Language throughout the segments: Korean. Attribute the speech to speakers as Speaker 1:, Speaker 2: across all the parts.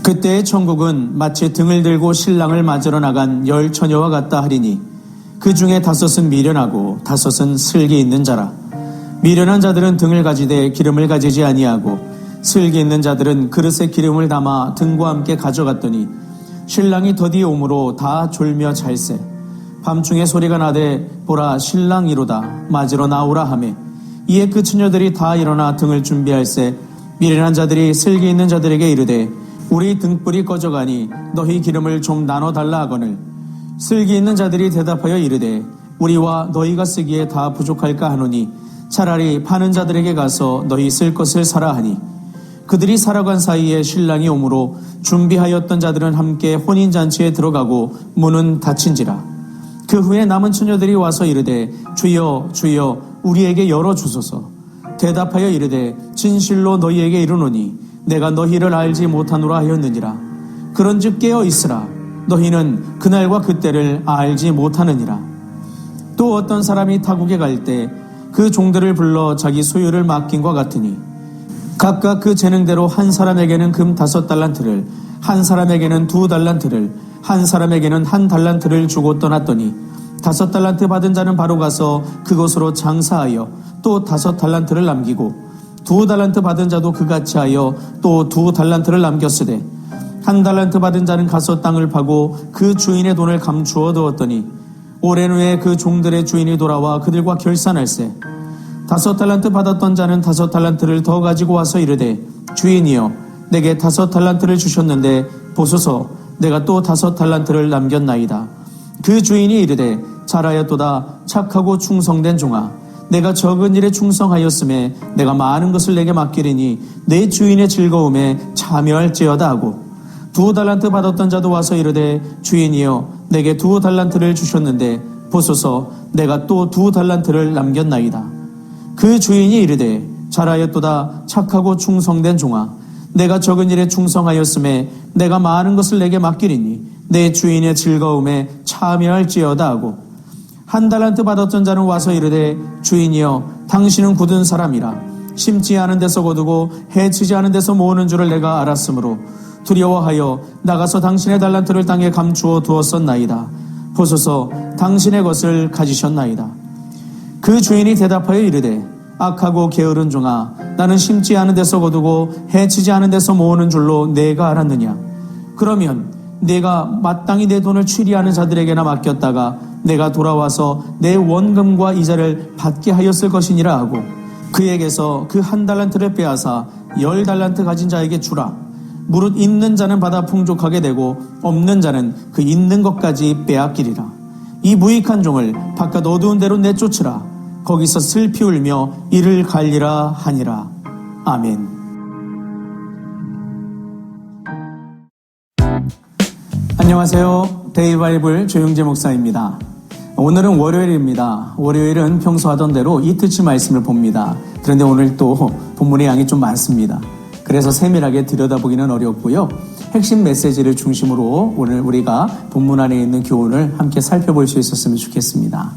Speaker 1: 그때의 천국은 마치 등을 들고 신랑을 맞으러 나간 10 처녀와 같다 하리니 그 중에 5은 미련하고 5은 슬기 있는 자라. 미련한 자들은 등을 가지되 기름을 가지지 아니하고 슬기 있는 자들은 그릇에 기름을 담아 등과 함께 가져갔더니 신랑이 더디 오므로 다 졸며 잘세. 밤중에 소리가 나되 보라 신랑이로다 맞으러 나오라 하매 이에 그 처녀들이 다 일어나 등을 준비할세. 미련한 자들이 슬기 있는 자들에게 이르되 우리 등불이 꺼져가니 너희 기름을 좀 나눠달라 하거늘 슬기 있는 자들이 대답하여 이르되 우리와 너희가 쓰기에 다 부족할까 하노니 차라리 파는 자들에게 가서 너희 쓸 것을 사라 하니 그들이 살아간 사이에 신랑이 오므로 준비하였던 자들은 함께 혼인잔치에 들어가고 문은 닫힌지라. 그 후에 남은 처녀들이 와서 이르되 주여 주여 우리에게 열어주소서. 대답하여 이르되 진실로 너희에게 이르노니 내가 너희를 알지 못하노라 하였느니라. 그런즉 깨어 있으라. 너희는 그날과 그때를 알지 못하느니라. 또 어떤 사람이 타국에 갈 때 그 종들을 불러 자기 소유를 맡긴과 같으니 각각 그 재능대로 한 사람에게는 금 5달란트를 한 사람에게는 2달란트를 한 사람에게는 1달란트를 주고 떠났더니 5달란트 받은 자는 바로 가서 그곳으로 장사하여 또 5달란트를 남기고 2달란트 받은 자도 그같이 하여 또 2달란트를 남겼으되 1달란트 받은 자는 가서 땅을 파고 그 주인의 돈을 감추어 두었더니 오랜 후에 그 종들의 주인이 돌아와 그들과 결산할세. 5달란트 받았던 자는 5달란트를 더 가지고 와서 이르되 주인이여 내게 5달란트를 주셨는데 보소서 내가 또 5달란트를 남겼나이다. 그 주인이 이르되 잘하였도다 착하고 충성된 종아 내가 적은 일에 충성하였음에 내가 많은 것을 내게 맡기리니 내 주인의 즐거움에 참여할지어다 하고 2달란트 받았던 자도 와서 이르되 주인이여 내게 2달란트를 주셨는데 보소서 내가 또 2달란트를 남겼나이다. 그 주인이 이르되 잘하였도다 착하고 충성된 종아 내가 적은 일에 충성하였음에 내가 많은 것을 내게 맡기리니 내 주인의 즐거움에 참여할지어다 하고 1달란트 받았던 자는 와서 이르되 주인이여 당신은 굳은 사람이라 심지 않은 데서 거두고 해치지 않은 데서 모으는 줄을 내가 알았으므로 두려워하여 나가서 당신의 달란트를 땅에 감추어 두었었나이다. 보소서 당신의 것을 가지셨나이다. 그 주인이 대답하여 이르되 악하고 게으른 종아 나는 심지 않은 데서 거두고 해치지 않은 데서 모으는 줄로 내가 알았느냐. 그러면 내가 마땅히 내 돈을 취리하는 자들에게나 맡겼다가 내가 돌아와서 내 원금과 이자를 받게 하였을 것이니라 하고 그에게서 그 1달란트를 빼앗아 10달란트 가진 자에게 주라. 무릇 있는 자는 받아 풍족하게 되고 없는 자는 그 있는 것까지 빼앗기리라. 이 무익한 종을 바깥 어두운 데로 내쫓으라. 거기서 슬피 울며 이를 갈리라 하니라. 아멘. 안녕하세요. 데이바이블 조영재 목사입니다. 오늘은 월요일입니다. 월요일은 평소 하던 대로 이틀치 말씀을 봅니다. 그런데 오늘 또 본문의 양이 좀 많습니다. 그래서 세밀하게 들여다보기는 어렵고요. 핵심 메시지를 중심으로 오늘 우리가 본문 안에 있는 교훈을 함께 살펴볼 수 있었으면 좋겠습니다.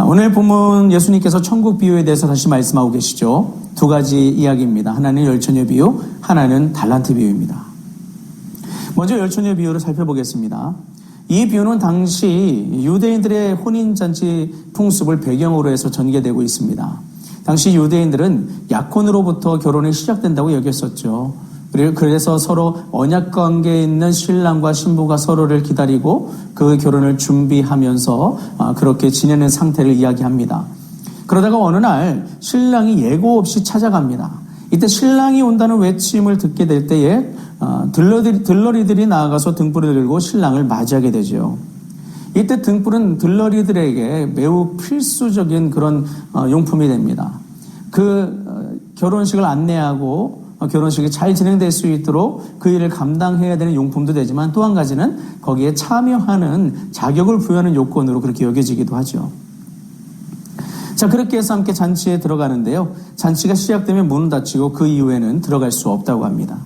Speaker 1: 오늘 본문 예수님께서 천국 비유에 대해서 다시 말씀하고 계시죠. 2가지 이야기입니다. 하나는 열처녀 비유, 하나는 달란트 비유입니다. 먼저 열처녀 비유를 살펴보겠습니다. 이 비유는 당시 유대인들의 혼인잔치 풍습을 배경으로 해서 전개되고 있습니다. 당시 유대인들은 약혼으로부터 결혼이 시작된다고 여겼었죠. 그래서 서로 언약관계에 있는 신랑과 신부가 서로를 기다리고 그 결혼을 준비하면서 그렇게 지내는 상태를 이야기합니다. 그러다가 어느 날 신랑이 예고 없이 찾아갑니다. 이때 신랑이 온다는 외침을 듣게 될 때에 들러리들이 나아가서 등불을 들고 신랑을 맞이하게 되죠. 이때 등불은 들러리들에게 매우 필수적인 그런 용품이 됩니다. 그 결혼식을 안내하고 결혼식이 잘 진행될 수 있도록 그 일을 감당해야 되는 용품도 되지만 또 한 가지는 거기에 참여하는 자격을 부여하는 요건으로 그렇게 여겨지기도 하죠. 자, 그렇게 해서 함께 잔치에 들어가는데요. 잔치가 시작되면 문은 닫히고 그 이후에는 들어갈 수 없다고 합니다.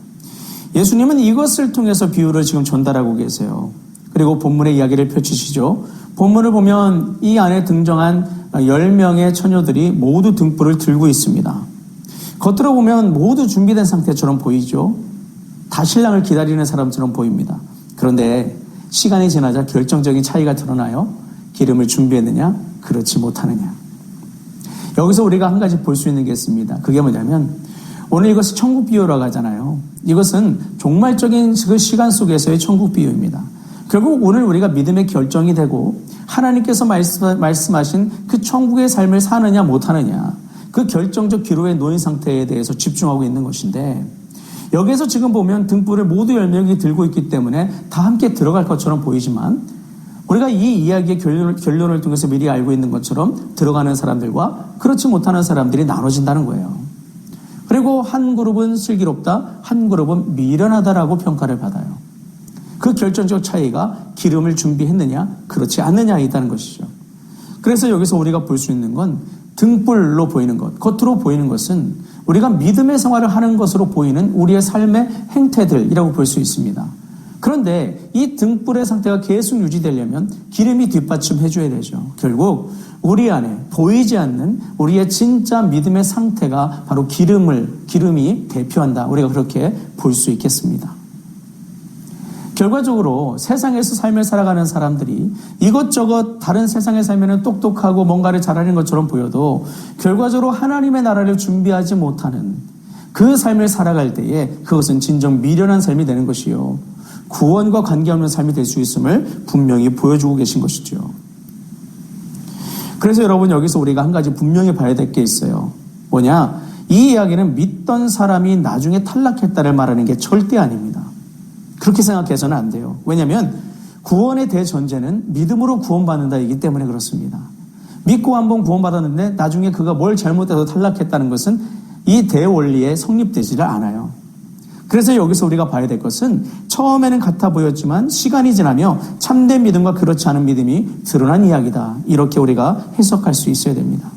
Speaker 1: 예수님은 이것을 통해서 비유를 지금 전달하고 계세요. 그리고 본문의 이야기를 펼치시죠. 본문을 보면 이 안에 등장한 10명의 처녀들이 모두 등불을 들고 있습니다. 겉으로 보면 모두 준비된 상태처럼 보이죠. 다 신랑을 기다리는 사람처럼 보입니다. 그런데 시간이 지나자 결정적인 차이가 드러나요. 기름을 준비했느냐, 그렇지 못하느냐. 여기서 우리가 한 가지 볼 수 있는 게 있습니다. 그게 뭐냐면 오늘 이것이 천국 비유라고 하잖아요. 이것은 종말적인 그 시간 속에서의 천국 비유입니다. 결국 오늘 우리가 믿음의 결정이 되고 하나님께서 말씀하신 그 천국의 삶을 사느냐 못하느냐, 그 결정적 기로에 놓인 상태에 대해서 집중하고 있는 것인데, 여기에서 지금 보면 등불을 모두 10명이 들고 있기 때문에 다 함께 들어갈 것처럼 보이지만, 우리가 이 이야기의 결론을 통해서 미리 알고 있는 것처럼 들어가는 사람들과 그렇지 못하는 사람들이 나눠진다는 거예요. 그리고 한 그룹은 슬기롭다, 한 그룹은 미련하다라고 평가를 받아요. 그 결정적 차이가 기름을 준비했느냐, 그렇지 않느냐에 있다는 것이죠. 그래서 여기서 우리가 볼 수 있는 건 등불로 보이는 것, 겉으로 보이는 것은 우리가 믿음의 생활을 하는 것으로 보이는 우리의 삶의 행태들이라고 볼 수 있습니다. 그런데 이 등불의 상태가 계속 유지되려면 기름이 뒷받침해줘야 되죠. 결국 우리 안에 보이지 않는 우리의 진짜 믿음의 상태가 바로 기름이 대표한다. 우리가 그렇게 볼 수 있겠습니다. 결과적으로 세상에서 삶을 살아가는 사람들이 이것저것 다른 세상의 삶에는 똑똑하고 뭔가를 잘하는 것처럼 보여도 결과적으로 하나님의 나라를 준비하지 못하는 그 삶을 살아갈 때에 그것은 진정 미련한 삶이 되는 것이요, 구원과 관계없는 삶이 될 수 있음을 분명히 보여주고 계신 것이죠. 그래서 여러분, 여기서 우리가 한 가지 분명히 봐야 될 게 있어요. 뭐냐? 이 이야기는 믿던 사람이 나중에 탈락했다를 말하는 게 절대 아닙니다. 그렇게 생각해서는 안 돼요. 왜냐하면 구원의 대전제는 믿음으로 구원받는다이기 때문에 그렇습니다. 믿고 한번 구원받았는데 나중에 그가 뭘 잘못해서 탈락했다는 것은 이 대원리에 성립되지를 않아요. 그래서 여기서 우리가 봐야 될 것은 처음에는 같아 보였지만 시간이 지나며 참된 믿음과 그렇지 않은 믿음이 드러난 이야기다. 이렇게 우리가 해석할 수 있어야 됩니다.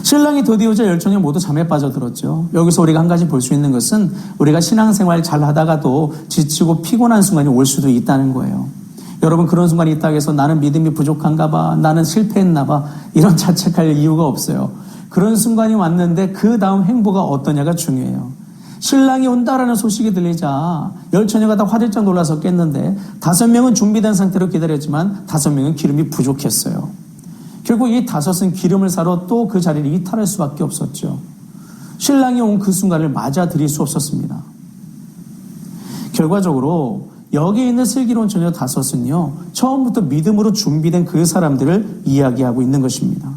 Speaker 1: 신랑이 드디어자 10처녀 모두 잠에 빠져들었죠. 여기서 우리가 한 가지 볼 수 있는 것은 우리가 신앙생활 잘 하다가도 지치고 피곤한 순간이 올 수도 있다는 거예요. 여러분, 그런 순간이 있다고 해서 나는 믿음이 부족한가 봐, 나는 실패했나 봐, 이런 자책할 이유가 없어요. 그런 순간이 왔는데 그 다음 행보가 어떠냐가 중요해요. 신랑이 온다라는 소식이 들리자 10처녀가 다 화들짝 놀라서 깼는데 5명은 준비된 상태로 기다렸지만 5명은 기름이 부족했어요. 결국 이 5은 기름을 사러 또 그 자리를 이탈할 수밖에 없었죠. 신랑이 온 그 순간을 맞아들일 수 없었습니다. 결과적으로 여기 있는 슬기로운 처녀 5은요, 처음부터 믿음으로 준비된 그 사람들을 이야기하고 있는 것입니다.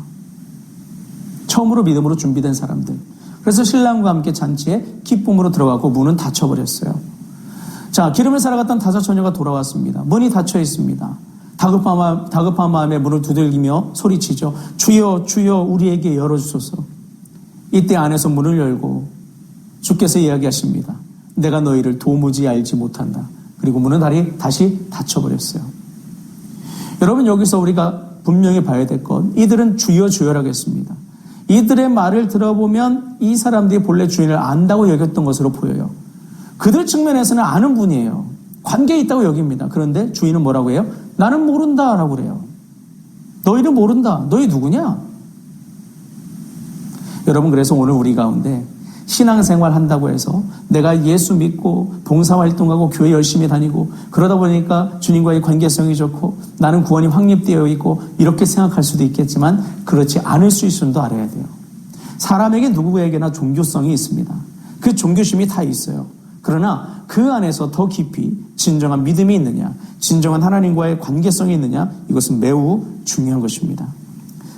Speaker 1: 처음으로 믿음으로 준비된 사람들. 그래서 신랑과 함께 잔치에 기쁨으로 들어가고 문은 닫혀버렸어요. 자, 기름을 사러 갔던 5처녀가 돌아왔습니다. 문이 닫혀 있습니다. 다급한 마음에 문을 두들기며 소리치죠. 주여, 주여, 우리에게 열어주소서. 이때 안에서 문을 열고 주께서 이야기하십니다. 내가 너희를 도무지 알지 못한다. 그리고 문은 다시 닫혀버렸어요. 여러분, 여기서 우리가 분명히 봐야 될 건 이들은 주여 주여라고 했습니다. 이들의 말을 들어보면 이 사람들이 본래 주인을 안다고 여겼던 것으로 보여요. 그들 측면에서는 아는 분이에요. 관계에 있다고 여깁니다. 그런데 주인은 뭐라고 해요? 나는 모른다 라고 그래요. 너희는 모른다. 너희 누구냐? 여러분, 그래서 오늘 우리 가운데 신앙생활 한다고 해서 내가 예수 믿고 봉사활동하고 교회 열심히 다니고 그러다 보니까 주님과의 관계성이 좋고 나는 구원이 확립되어 있고 이렇게 생각할 수도 있겠지만 그렇지 않을 수 있음도 알아야 돼요. 사람에게 누구에게나 종교성이 있습니다. 그 종교심이 다 있어요. 그러나 그 안에서 더 깊이 진정한 믿음이 있느냐, 진정한 하나님과의 관계성이 있느냐, 이것은 매우 중요한 것입니다.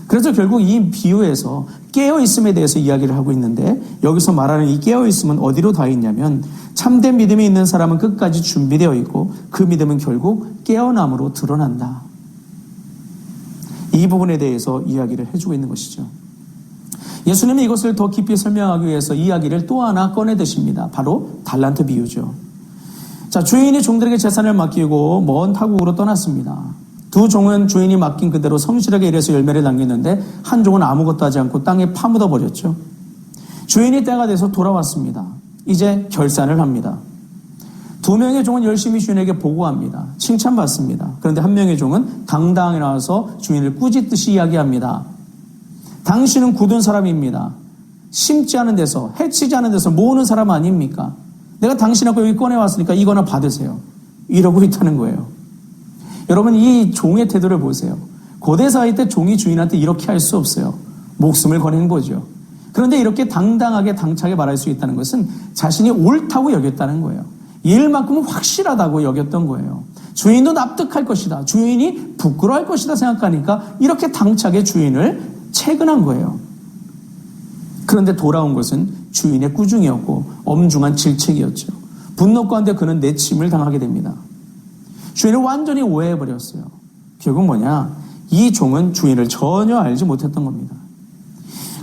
Speaker 1: 그래서 결국 이 비유에서 깨어있음에 대해서 이야기를 하고 있는데 여기서 말하는 이 깨어있음은 어디로 다 있냐면 참된 믿음이 있는 사람은 끝까지 준비되어 있고 그 믿음은 결국 깨어남으로 드러난다. 이 부분에 대해서 이야기를 해주고 있는 것이죠. 예수님이 이것을 더 깊이 설명하기 위해서 이야기를 또 하나 꺼내드십니다. 바로 달란트 비유죠. 자, 주인이 종들에게 재산을 맡기고 먼 타국으로 떠났습니다. 두 종은 주인이 맡긴 그대로 성실하게 일해서 열매를 남겼는데 한 종은 아무것도 하지 않고 땅에 파묻어 버렸죠. 주인이 때가 돼서 돌아왔습니다. 이제 결산을 합니다. 두 명의 종은 열심히 주인에게 보고합니다. 칭찬받습니다. 그런데 한 명의 종은 당당하게 나와서 주인을 꾸짖듯이 이야기합니다. 당신은 굳은 사람입니다. 심지 않은 데서, 해치지 않은 데서 모으는 사람 아닙니까? 내가 당신하고 여기 꺼내왔으니까 이거나 받으세요. 이러고 있다는 거예요. 여러분, 이 종의 태도를 보세요. 고대 사회 때 종이 주인한테 이렇게 할 수 없어요. 목숨을 거는 거죠. 그런데 이렇게 당당하게 당차게 말할 수 있다는 것은 자신이 옳다고 여겼다는 거예요. 일만큼은 확실하다고 여겼던 거예요. 주인도 납득할 것이다. 주인이 부끄러워할 것이다 생각하니까 이렇게 당차게 주인을 채근한 거예요. 그런데 돌아온 것은 주인의 꾸중이었고 엄중한 질책이었죠. 분노 가운데 그는 내침을 당하게 됩니다. 주인을 완전히 오해해버렸어요. 결국 뭐냐? 이 종은 주인을 전혀 알지 못했던 겁니다.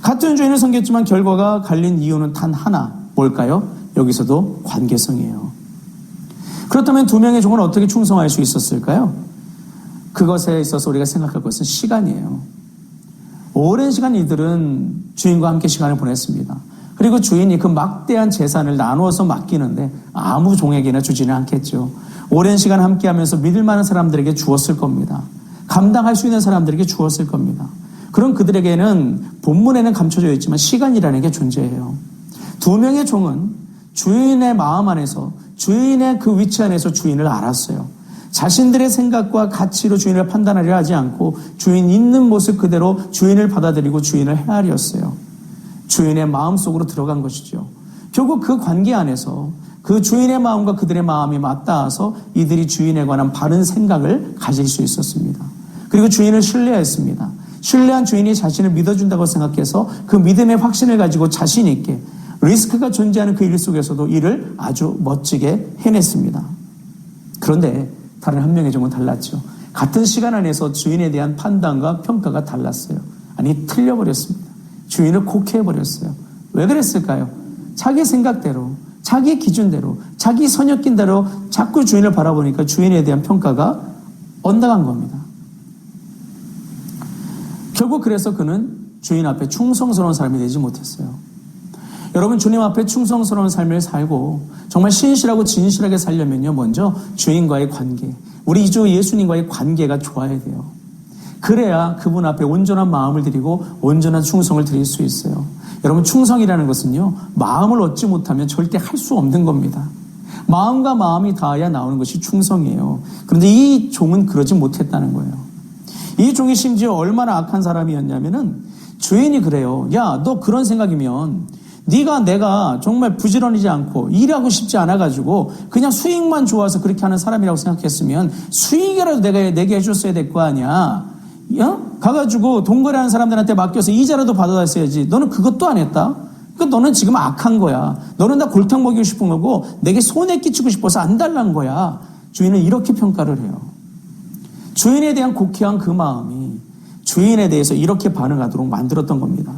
Speaker 1: 같은 주인을 섬겼지만 결과가 갈린 이유는 단 하나. 뭘까요? 여기서도 관계성이에요. 그렇다면 두 명의 종은 어떻게 충성할 수 있었을까요? 그것에 있어서 우리가 생각할 것은 시간이에요. 오랜 시간 이들은 주인과 함께 시간을 보냈습니다. 그리고 주인이 그 막대한 재산을 나누어서 맡기는데 아무 종에게나 주지는 않겠죠. 오랜 시간 함께하면서 믿을 만한 사람들에게 주었을 겁니다. 감당할 수 있는 사람들에게 주었을 겁니다. 그런 그들에게는 본문에는 감춰져 있지만 시간이라는 게 존재해요. 두 명의 종은 주인의 마음 안에서, 주인의 그 위치 안에서 주인을 알았어요. 자신들의 생각과 가치로 주인을 판단하려 하지 않고 주인 있는 모습 그대로 주인을 받아들이고 주인을 헤아렸어요. 주인의 마음속으로 들어간 것이죠. 결국 그 관계 안에서 그 주인의 마음과 그들의 마음이 맞닿아서 이들이 주인에 관한 바른 생각을 가질 수 있었습니다. 그리고 주인을 신뢰했습니다. 신뢰한 주인이 자신을 믿어준다고 생각해서 그 믿음의 확신을 가지고 자신 있게 리스크가 존재하는 그 일 속에서도 일을 아주 멋지게 해냈습니다. 그런데 다른 한 명의 종은 달랐죠. 같은 시간 안에서 주인에 대한 판단과 평가가 달랐어요. 아니, 틀려버렸습니다. 주인을 곡해버렸어요. 왜 그랬을까요? 자기 생각대로, 자기 기준대로, 자기 선입견대로 자꾸 주인을 바라보니까 주인에 대한 평가가 엇나간 겁니다. 결국 그래서 그는 주인 앞에 충성스러운 삶이 되지 못했어요. 여러분, 주님 앞에 충성스러운 삶을 살고 정말 신실하고 진실하게 살려면요, 먼저 주인과의 관계, 우리 주 예수님과의 관계가 좋아야 돼요. 그래야 그분 앞에 온전한 마음을 드리고 온전한 충성을 드릴 수 있어요. 여러분, 충성이라는 것은요, 마음을 얻지 못하면 절대 할 수 없는 겁니다. 마음과 마음이 닿아야 나오는 것이 충성이에요. 그런데 이 종은 그러지 못했다는 거예요. 이 종이 심지어 얼마나 악한 사람이었냐면은 주인이 그래요. 야, 너 그런 생각이면 내가 정말 부지런하지 않고 일하고 싶지 않아가지고 그냥 수익만 좋아서 그렇게 하는 사람이라고 생각했으면 수익이라도 내게 해줬어야 될 거 아니야. 가가지고 동거래하는 사람들한테 맡겨서 이자라도 받아왔어야지. 너는 그것도 안 했다? 그러니까 너는 지금 악한 거야. 너는 나 골탕 먹이고 싶은 거고 내게 손해 끼치고 싶어서 안 달란 거야. 주인은 이렇게 평가를 해요. 주인에 대한 곡해한 그 마음이 주인에 대해서 이렇게 반응하도록 만들었던 겁니다.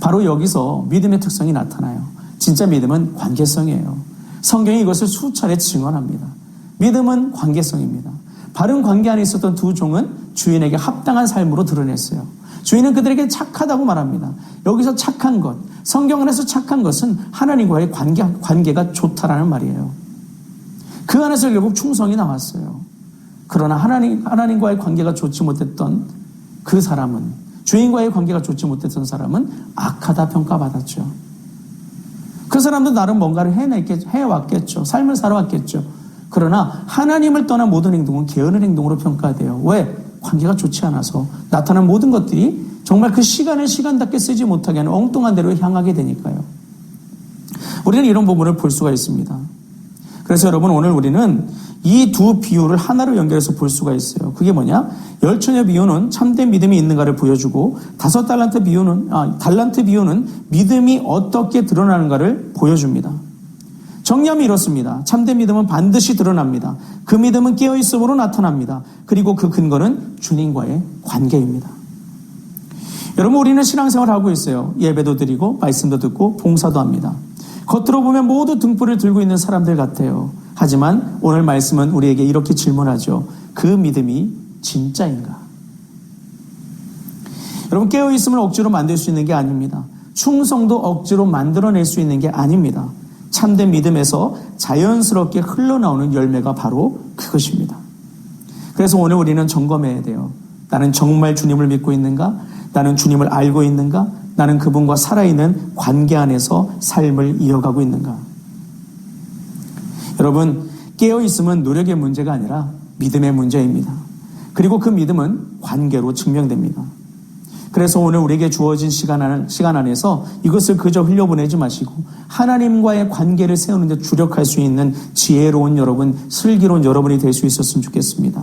Speaker 1: 바로 여기서 믿음의 특성이 나타나요. 진짜 믿음은 관계성이에요. 성경이 이것을 수차례 증언합니다. 믿음은 관계성입니다. 바른 관계 안에 있었던 두 종은 주인에게 합당한 삶으로 드러냈어요. 주인은 그들에게 착하다고 말합니다. 여기서 착한 것, 성경 안에서 착한 것은 하나님과의 관계가 좋다라는 말이에요. 그 안에서 결국 충성이 나왔어요. 그러나 하나님과의 관계가 좋지 못했던 그 사람은, 주인과의 관계가 좋지 못했던 사람은 악하다 평가받았죠. 그 사람도 나름 뭔가를 해왔겠죠. 삶을 살아왔겠죠. 그러나 하나님을 떠난 모든 행동은 게으른 행동으로 평가돼요. 왜? 관계가 좋지 않아서 나타난 모든 것들이 정말 그 시간을 시간답게 쓰지 못하게 하는 엉뚱한 데로 향하게 되니까요. 우리는 이런 부분을 볼 수가 있습니다. 그래서 여러분, 오늘 우리는 이 두 비유를 하나로 연결해서 볼 수가 있어요. 그게 뭐냐? 열처녀 비유는 참된 믿음이 있는가를 보여주고 달란트 비유는 믿음이 어떻게 드러나는가를 보여줍니다. 정리하면 이렇습니다. 참된 믿음은 반드시 드러납니다. 그 믿음은 깨어있음으로 나타납니다. 그리고 그 근거는 주님과의 관계입니다. 여러분, 우리는 신앙생활을 하고 있어요. 예배도 드리고 말씀도 듣고 봉사도 합니다. 겉으로 보면 모두 등불을 들고 있는 사람들 같아요. 하지만 오늘 말씀은 우리에게 이렇게 질문하죠. 그 믿음이 진짜인가? 여러분, 깨어있음을 억지로 만들 수 있는 게 아닙니다. 충성도 억지로 만들어낼 수 있는 게 아닙니다. 참된 믿음에서 자연스럽게 흘러나오는 열매가 바로 그것입니다. 그래서 오늘 우리는 점검해야 돼요. 나는 정말 주님을 믿고 있는가? 나는 주님을 알고 있는가? 나는 그분과 살아있는 관계 안에서 삶을 이어가고 있는가? 여러분, 깨어있음은 노력의 문제가 아니라 믿음의 문제입니다. 그리고 그 믿음은 관계로 증명됩니다. 그래서 오늘 우리에게 주어진 시간 안에서 이것을 그저 흘려보내지 마시고 하나님과의 관계를 세우는 데 주력할 수 있는 지혜로운 여러분, 슬기로운 여러분이 될 수 있었으면 좋겠습니다.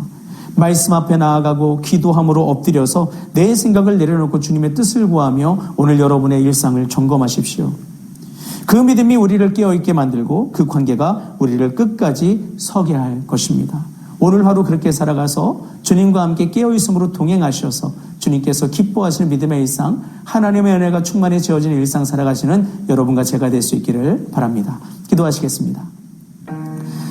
Speaker 1: 말씀 앞에 나아가고 기도함으로 엎드려서 내 생각을 내려놓고 주님의 뜻을 구하며 오늘 여러분의 일상을 점검하십시오. 그 믿음이 우리를 깨어있게 만들고 그 관계가 우리를 끝까지 서게 할 것입니다. 오늘 하루 그렇게 살아가서 주님과 함께 깨어있음으로 동행하셔서 주님께서 기뻐하시는 믿음의 일상, 하나님의 은혜가 충만히 지어진 일상 살아가시는 여러분과 제가 될 수 있기를 바랍니다. 기도하시겠습니다.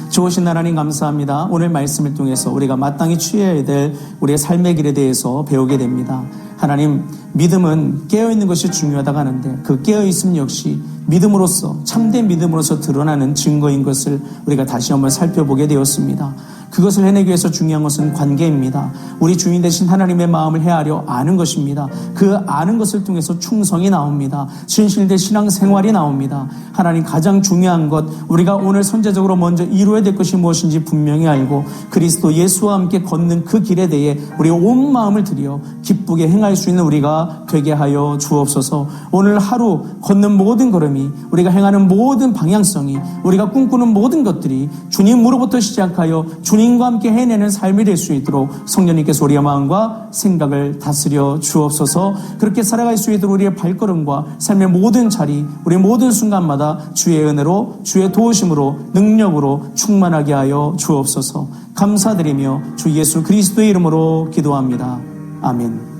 Speaker 1: 좋으신 하나님 감사합니다. 오늘 말씀을 통해서 우리가 마땅히 취해야 될 우리의 삶의 길에 대해서 배우게 됩니다. 하나님, 믿음은 깨어있는 것이 중요하다고 하는데 그 깨어있음 역시 믿음으로써, 참된 믿음으로써 드러나는 증거인 것을 우리가 다시 한번 살펴보게 되었습니다. 그것을 해내기 위해서 중요한 것은 관계입니다. 우리 주인 되신 하나님의 마음을 헤아려 아는 것입니다. 그 아는 것을 통해서 충성이 나옵니다. 진실된 신앙생활이 나옵니다. 하나님, 가장 중요한 것, 우리가 오늘 선제적으로 먼저 이루어야 될 것이 무엇인지 분명히 알고 그리스도 예수와 함께 걷는 그 길에 대해 우리의 온 마음을 들여 기쁘게 행할 수 있는 우리가 되게 하여 주옵소서. 오늘 하루 걷는 모든 걸음이, 우리가 행하는 모든 방향성이, 우리가 꿈꾸는 모든 것들이 주님으로부터 시작하여 주님과 함께 해내는 삶이 될 수 있도록 성령님께서 우리의 마음과 생각을 다스려 주옵소서. 그렇게 살아갈 수 있도록 우리의 발걸음과 삶의 모든 자리, 우리의 모든 순간마다 주의 은혜로, 주의 도우심으로, 능력으로 충만하게 하여 주옵소서. 감사드리며 주 예수 그리스도의 이름으로 기도합니다. 아멘.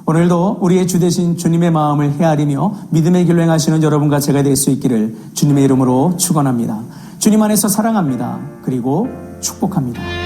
Speaker 1: 오늘도 우리의 주 되신 주님의 마음을 헤아리며 믿음의 길로 행하시는 여러분과 제가 될 수 있기를 주님의 이름으로 축원합니다. 주님 안에서 사랑합니다. 그리고 축복합니다.